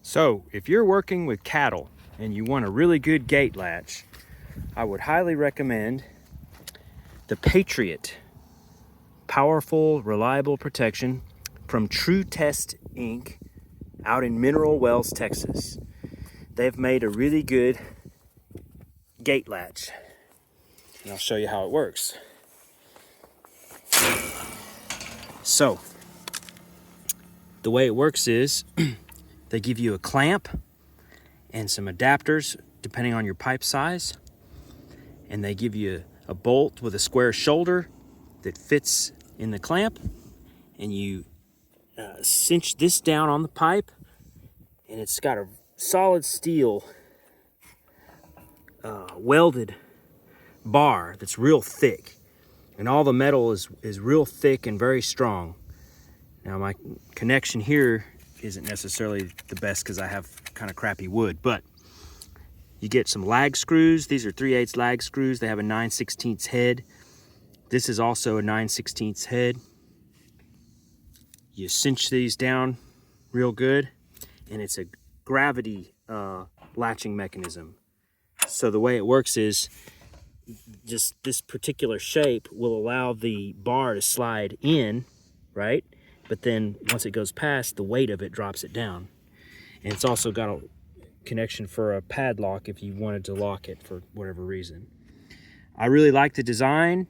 So if you're working with cattle and you want a really good gate latch, I would highly recommend the Patriot. Powerful, reliable protection from Tru-Test Inc. out in Mineral Wells, Texas. They've made a really good gate latch. And I'll show you how it works. So, the way it works is they give you a clamp and some adapters depending on your pipe size. And they give you a bolt with a square shoulder that fits in the clamp. And you cinch this down on the pipe. And it's got a solid steel welded bar that's real thick. And all the metal is real thick and very strong. Now my connection here isn't necessarily the best because I have kind of crappy wood, but you get some lag screws. These are 3/8 lag screws. They have a 9/16 head. This is also a 9/16 head. You cinch these down real good, and it's a gravity latching mechanism. So the way it works is just this particular shape will allow the bar to slide in, right? But then once it goes past, the weight of it drops it down. And it's also got a connection for a padlock if you wanted to lock it for whatever reason. I really like the design.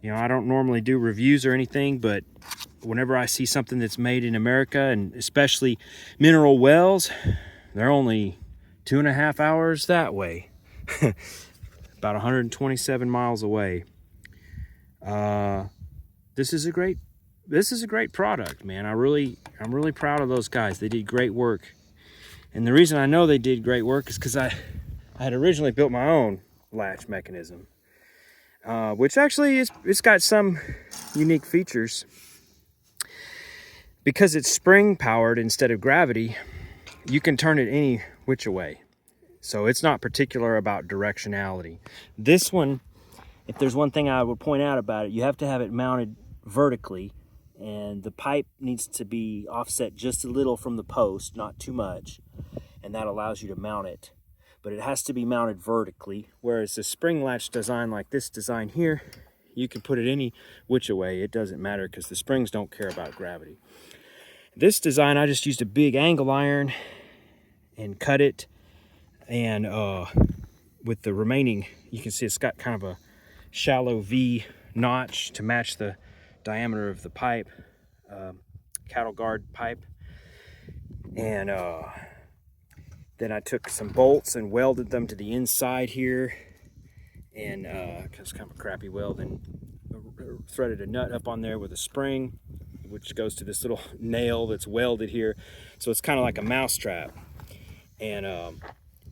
You know, I don't normally do reviews or anything, but whenever I see something that's made in America, and especially Mineral Wells, they're only 2.5 hours that way. About 127 miles away. This is a great product, man. I'm really proud of those guys. They did great work. And the reason I know they did great work is because I had originally built my own latch mechanism, which actually it's got some unique features. Because it's spring powered instead of gravity, you can turn it any which way. So it's not particular about directionality. This one, if there's one thing I would point out about it, you have to have it mounted vertically, and the pipe needs to be offset just a little from the post, not too much, and that allows you to mount it. But it has to be mounted vertically, whereas the spring latch design like this design here, you can put it any which way. It doesn't matter because the springs don't care about gravity. This design, I just used a big angle iron and cut it. And with the remaining, you can see it's got kind of a shallow V notch to match the diameter of the pipe, cattle guard pipe. And then I took some bolts and welded them to the inside here. And because it's kind of a crappy weld, and threaded a nut up on there with a spring, which goes to this little nail that's welded here. So it's kind of like a mouse trap. And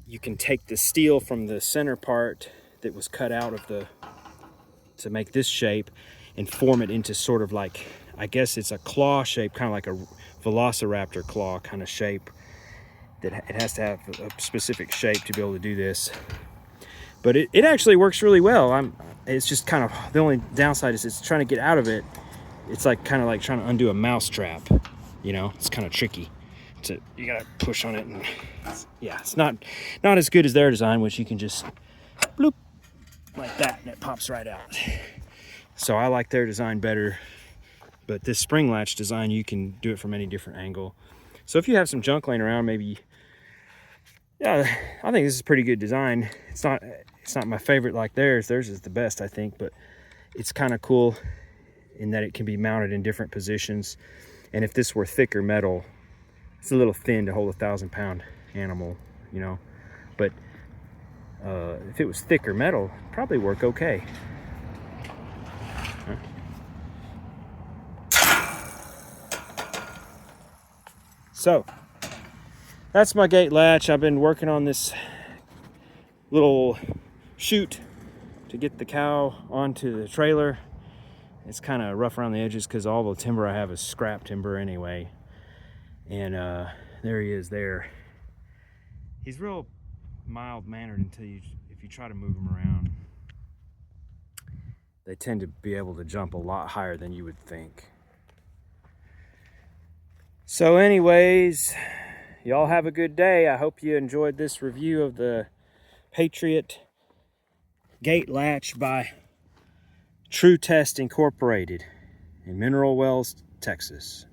you can take the steel from the center part that was cut out of to make this shape and form it into sort of like, I guess it's a claw shape, kind of like a velociraptor claw kind of shape. That it has to have a specific shape to be able to do this. But it actually works really well. It's just kind of, the only downside is it's trying to get out of it. It's like kind of like trying to undo a mouse trap, you know? It's kind of tricky. You gotta push on it, and it's not as good as their design, which you can just bloop like that and it pops right out. So I like their design better, but this spring latch design, you can do it from any different angle. So if you have some junk laying around, maybe, I think this is a pretty good design. It's not my favorite like theirs. Theirs is the best, I think, but it's kind of cool in that it can be mounted in different positions. And if this were thicker metal, it's a little thin to hold a 1,000-pound animal, you know, but if it was thicker metal, it'd probably work okay. So that's my gate latch. I've been working on this little chute to get the cow onto the trailer. It's kind of rough around the edges because all the timber I have is scrap timber anyway. And there he is there. He's real mild-mannered until if you try to move him around. They tend to be able to jump a lot higher than you would think. So anyways, y'all have a good day. I hope you enjoyed this review of the Patriot gate latch by Tru-Test Incorporated in Mineral Wells, Texas.